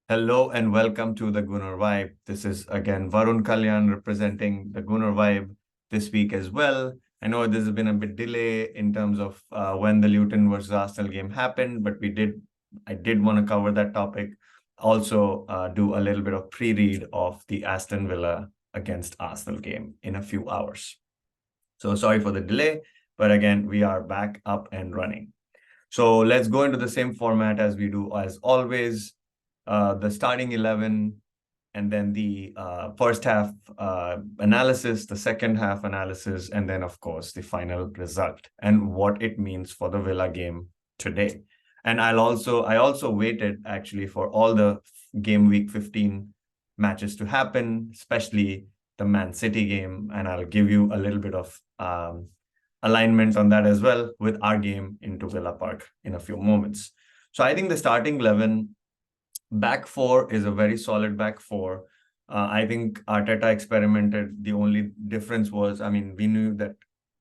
Hello and welcome to the Gunnar Vibe. This is again Varun Kalyan representing the Gunnar Vibe this week as well. I know there's been a bit delay in terms of when the Luton versus Arsenal game happened, but I did want to cover that topic. Also, do a little bit of pre-read of the Aston Villa against Arsenal game in a few hours. So sorry for the delay, but again, we are back up and running. So let's go into the same format as we do as always. The starting 11, and then the first half analysis, the second half analysis, and then, of course, the final result and what it means for the Villa game today. And I also waited actually for all the game week 15 matches to happen, especially the Man City game. And I'll give you a little bit of alignment on that as well with our game into Villa Park in a few moments. So I think the starting 11 back four is a very solid back four. I think Arteta experimented. The only difference was, I mean, we knew that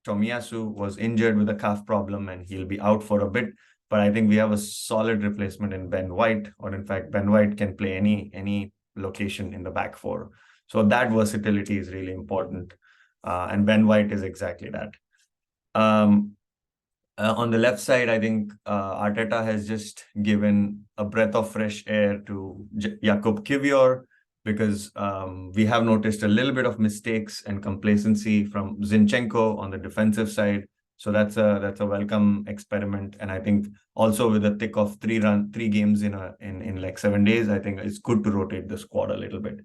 Tomiyasu was injured with a calf problem and he'll be out for a bit. But I think we have a solid replacement in Ben White, or in fact, Ben White can play any location in the back four. So that versatility is really important. And Ben White is exactly that. On the left side, I think Arteta has just given a breath of fresh air to Jakub Kiwior, because we have noticed a little bit of mistakes and complacency from Zinchenko on the defensive side. So that's a welcome experiment. And I think also with the thick of three games in like 7 days, I think it's good to rotate the squad a little bit.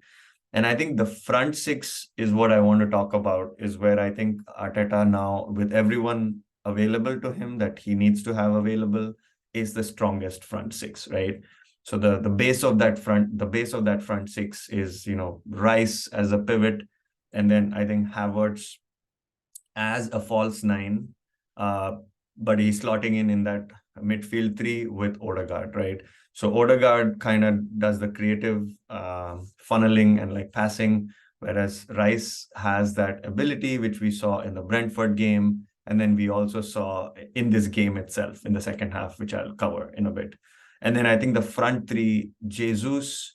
And I think the front six is what I want to talk about, is where I think Arteta now, with everyone available to him that he needs to have available, is the strongest front six, right? So the base of that front six is, Rice as a pivot, and then I think Havertz as a false nine, but he's slotting in that midfield three with Odegaard, right? So Odegaard kind of does the creative funneling and like passing, whereas Rice has that ability, which we saw in the Brentford game. And then we also saw in this game itself in the second half, which I'll cover in a bit. And then I think the front three, Jesus,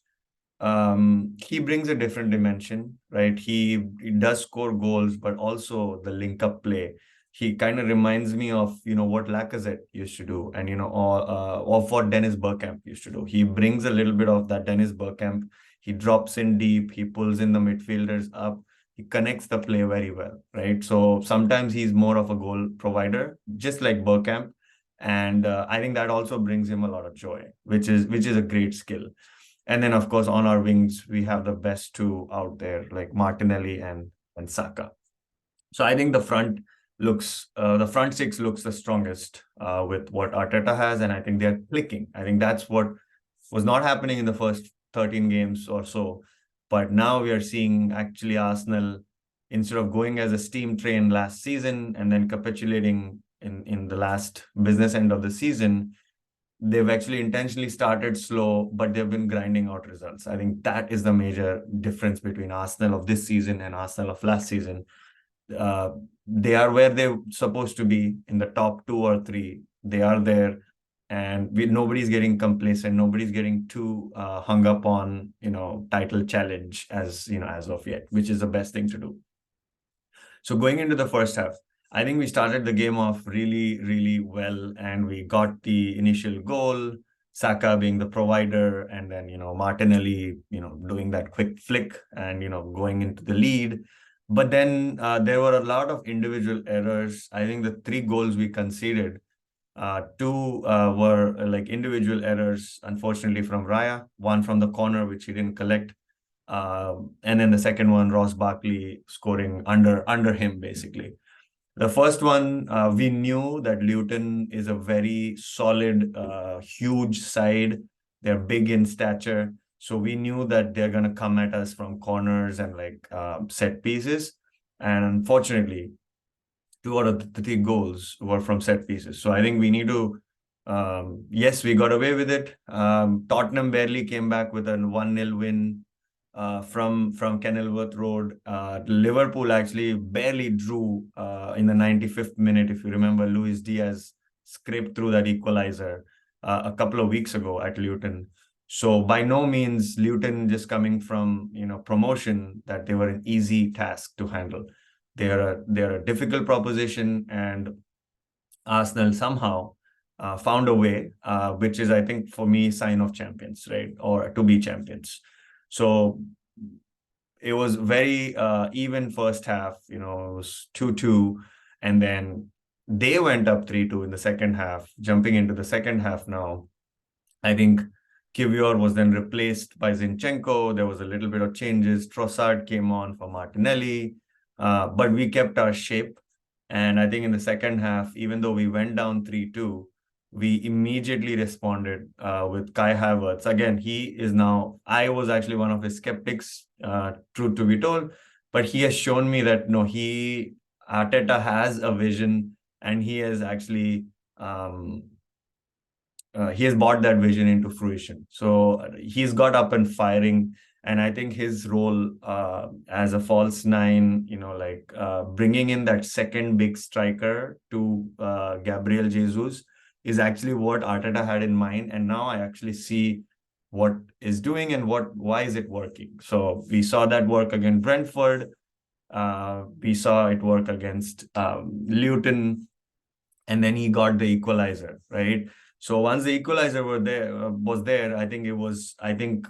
he brings a different dimension, right? He does score goals, but also the link up play. He kind of reminds me of, what Lacazette used to do, and, or what Dennis Bergkamp used to do. He brings a little bit of that Dennis Bergkamp. He drops in deep, he pulls in the midfielders up, he connects the play very well, right? So sometimes he's more of a goal provider, just like Bergkamp. And I think that also brings him a lot of joy, which is a great skill. And then, of course, on our wings, we have the best two out there, like Martinelli and Saka. So I think the front six looks the strongest with what Arteta has, and I think they're clicking. I think that's what was not happening in the first 13 games or so. But now we are seeing actually Arsenal, instead of going as a steam train last season and then capitulating in the last business end of the season, they've actually intentionally started slow, but they've been grinding out results. I think that is the major difference between Arsenal of this season and Arsenal of last season. They are where they're supposed to be in the top 2 or 3. They are there, and nobody's getting complacent. Nobody's getting too hung up on, title challenge as of yet, which is the best thing to do. So going into the first half, I think we started the game off really, really well, and we got the initial goal, Saka being the provider, and then, Martinelli, doing that quick flick and, going into the lead. But then there were a lot of individual errors. I think the 3 goals we conceded, 2 were like individual errors, unfortunately, from Raya, one from the corner, which he didn't collect. And then the second one, Ross Barkley scoring under him, basically. The first one, we knew that Luton is a very solid, huge side. They're big in stature. So we knew that they're going to come at us from corners and like set pieces. And unfortunately, 2 out of the 3 goals were from set pieces. So I think we need to, yes, we got away with it. Tottenham barely came back with a 1-0 win from Kenilworth Road. Liverpool actually barely drew in the 95th minute. If you remember, Luis Diaz scraped through that equalizer a couple of weeks ago at Luton. So by no means Luton just coming from, promotion, that they were an easy task to handle. They're a difficult proposition, and Arsenal somehow found a way, which is, I think, for me, sign of champions, right? Or to be champions. So it was very even first half. It was 2-2, and then they went up 3-2 in the second half. Jumping into the second half now, I think Kivior was then replaced by Zinchenko. There was a little bit of changes. Trossard came on for Martinelli, but we kept our shape. And I think in the second half, even though we went down 3-2, we immediately responded with Kai Havertz. Again, he is now, I was actually one of his skeptics, truth to be told, but he has shown me that no, Arteta has a vision, and he has actually he has brought that vision into fruition. So he's got up and firing. And I think his role as a false nine, bringing in that second big striker to Gabriel Jesus, is actually what Arteta had in mind. And now I actually see what is doing and why is it working. So we saw that work against Brentford. We saw it work against Luton, and then he got the equalizer, right? So once the equalizer was there, I think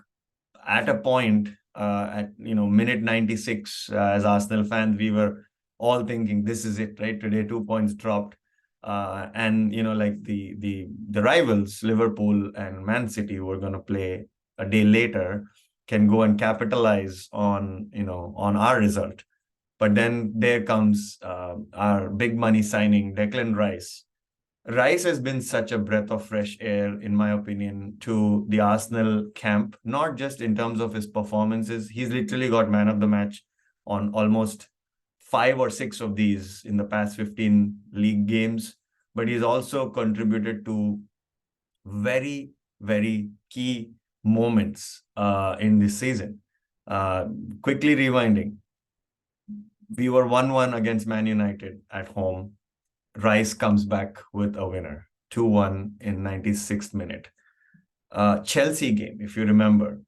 at a point at minute 96, as Arsenal fans, we were all thinking this is it, right? Today 2 points dropped, and like the rivals Liverpool and Man City were going to play a day later, can go and capitalize on on our result. But then there comes our big money signing, Declan Rice. Rice has been such a breath of fresh air, in my opinion, to the Arsenal camp, not just in terms of his performances. He's literally got man of the match on almost 5 or 6 of these in the past 15 league games, but he's also contributed to very, very key moments in this season. Quickly rewinding, we were 1-1 against Man United at home. Rice comes back with a winner, 2-1 in 96th minute. Chelsea game, if you remember,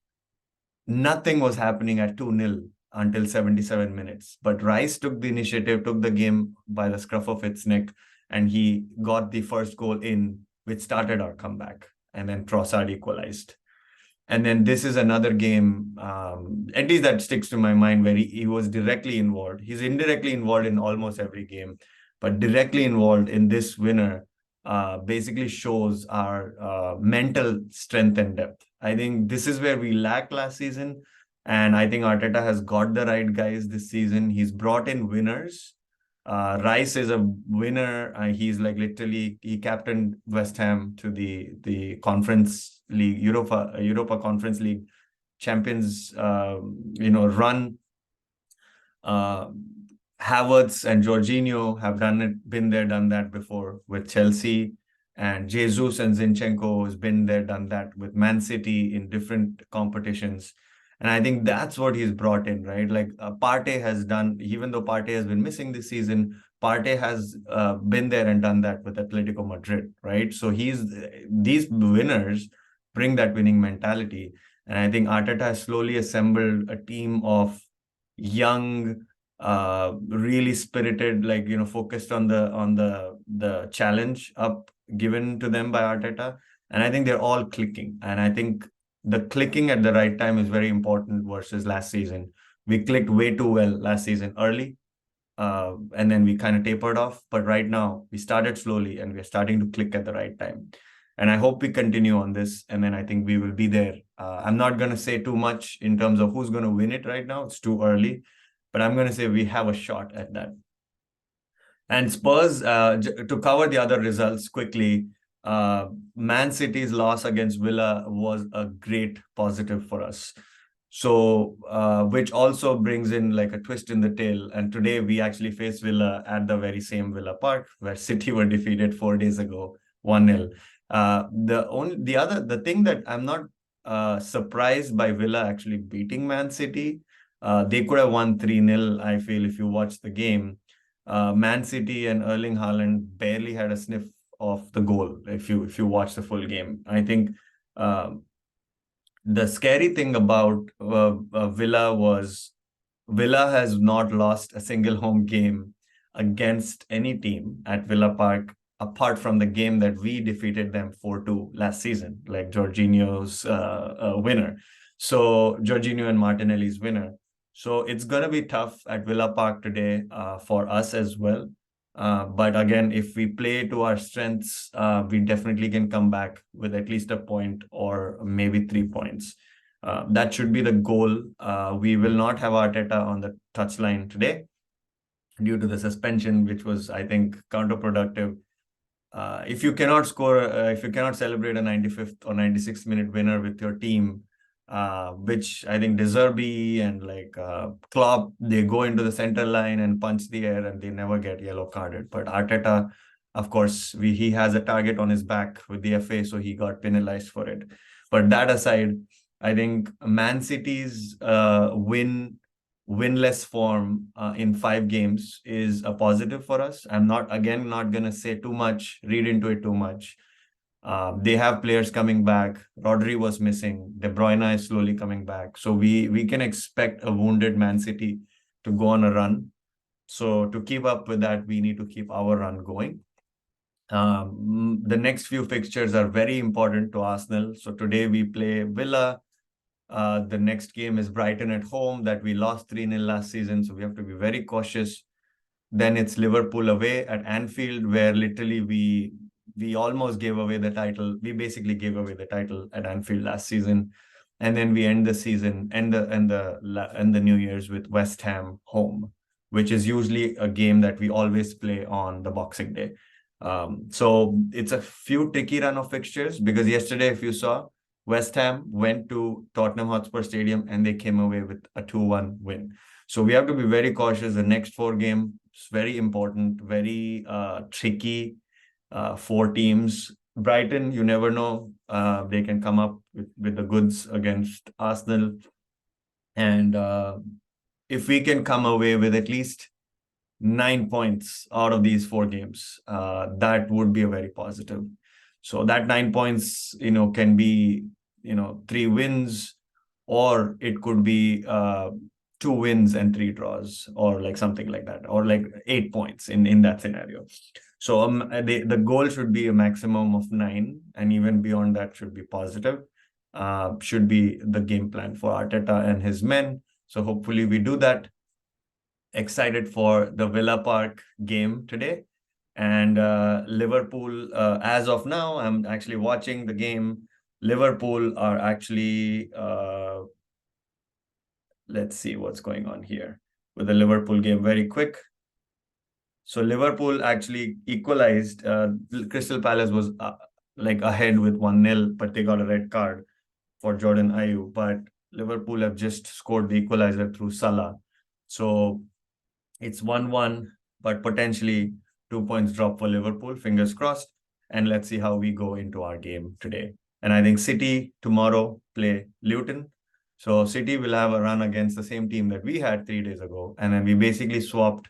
nothing was happening at 2-0 until 77 minutes. But Rice took the initiative, took the game by the scruff of its neck, and he got the first goal in, which started our comeback. And then Trossard equalized. And then this is another game, at least that sticks to my mind, where he was directly involved. He's indirectly involved in almost every game, but directly involved in this winner basically shows our mental strength and depth. I think this is where we lacked last season. And I think Arteta has got the right guys this season. He's brought in winners. Rice is a winner. He's like literally, he captained West Ham to the Conference League, Europa Conference League champions, run. Havertz and Jorginho have been there, done that before with Chelsea, and Jesus and Zinchenko has been there, done that with Man City in different competitions. And I think that's what he's brought in, right? Like Partey has done, even though Partey has been missing this season, Partey has been there and done that with Atletico Madrid, right? So these winners bring that winning mentality. And I think Arteta has slowly assembled a team of young, really spirited, focused on the challenge up given to them by Arteta. And I think they're all clicking. And I think the clicking at the right time is very important versus last season. We clicked way too well last season early, and then we kind of tapered off. But right now, we started slowly and we're starting to click at the right time. And I hope we continue on this. And then I think we will be there. I'm not going to say too much in terms of who's going to win it right now. It's too early. But I'm going to say we have a shot at that. And Spurs, to cover the other results quickly, Man City's loss against Villa was a great positive for us. So, which also brings in like a twist in the tail. And today we actually face Villa at the very same Villa Park where City were defeated 4 days ago, 1-0. The thing that I'm not surprised by Villa actually beating Man City. They could have won 3-0, I feel, if you watch the game. Man City and Erling Haaland barely had a sniff of the goal if you watch the full game. I think The scary thing about Villa was Villa has not lost a single home game against any team at Villa Park apart from the game that we defeated them 4-2 last season, like Jorginho's winner. So Jorginho and Martinelli's winner. So it's going to be tough at Villa Park today for us as well. But again, if we play to our strengths, we definitely can come back with at least a point or maybe 3 points. That should be the goal. We will not have Arteta on the touchline today due to the suspension, which was, I think, counterproductive. If you cannot score, if you cannot celebrate a 95th or 96th minute winner with your team, which I think De Zerbi and like Klopp, they go into the center line and punch the air and they never get yellow carded. But Arteta, of course, he has a target on his back with the FA, so he got penalized for it. But that aside, I think Man City's winless form in 5 games is a positive for us. I'm not going to say too much, read into it too much. They have players coming back. Rodri was missing. De Bruyne is slowly coming back. So we can expect a wounded Man City to go on a run. So to keep up with that, we need to keep our run going. The next few fixtures are very important to Arsenal. So today we play Villa. The next game is Brighton at home that we lost 3-0 last season. So we have to be very cautious. Then it's Liverpool away at Anfield, where literally we almost gave away the title. We basically gave away the title at Anfield last season. And then we end the season and the New Year's with West Ham home, which is usually a game that we always play on the Boxing Day. So it's a few tricky run of fixtures because yesterday, if you saw, West Ham went to Tottenham Hotspur Stadium and they came away with a 2-1 win. So we have to be very cautious. The next 4 games, very important, very tricky. 4 teams. Brighton, you never know. They can come up with the goods against Arsenal. And if we can come away with at least 9 points out of these 4 games, that would be a very positive. So that 9 points, can be, 3 wins, or it could be 2 wins and 3 draws, or like something like that, or like 8 points in that scenario. So the goal should be a maximum of 9, and even beyond that should be positive. Should be the game plan for Arteta and his men. So hopefully we do that. Excited for the Villa Park game today. And Liverpool, as of now, I'm actually watching the game. Liverpool are actually, let's see what's going on here with the Liverpool game very quick. So Liverpool actually equalized. Crystal Palace was like ahead with 1-0, but they got a red card for Jordan Ayew. But Liverpool have just scored the equalizer through Salah. So it's 1-1, but potentially 2 points drop for Liverpool. Fingers crossed. And let's see how we go into our game today. And I think City tomorrow play Luton. So City will have a run against the same team that we had 3 days ago. And then we basically swapped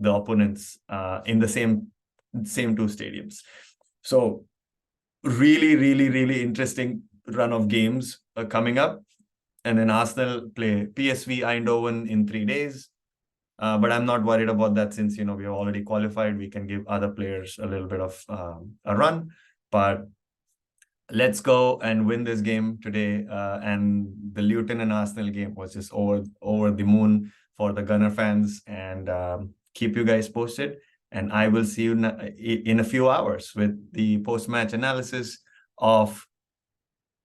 the opponents in the same 2 stadiums. So really, really, really interesting run of games coming up. And then Arsenal play PSV Eindhoven in 3 days. But I'm not worried about that since, we have already qualified. We can give other players a little bit of a run. But let's go and win this game today. And the Luton and Arsenal game was just over the moon for the Gunner fans. And keep you guys posted. And I will see you in a few hours with the post-match analysis of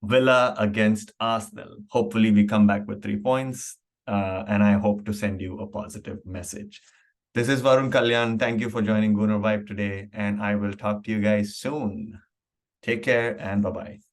Villa against Arsenal. Hopefully we come back with 3 points. And I hope to send you a positive message. This is Varun Kalyan. Thank you for joining Gunner Vibe today. And I will talk to you guys soon. Take care and bye-bye.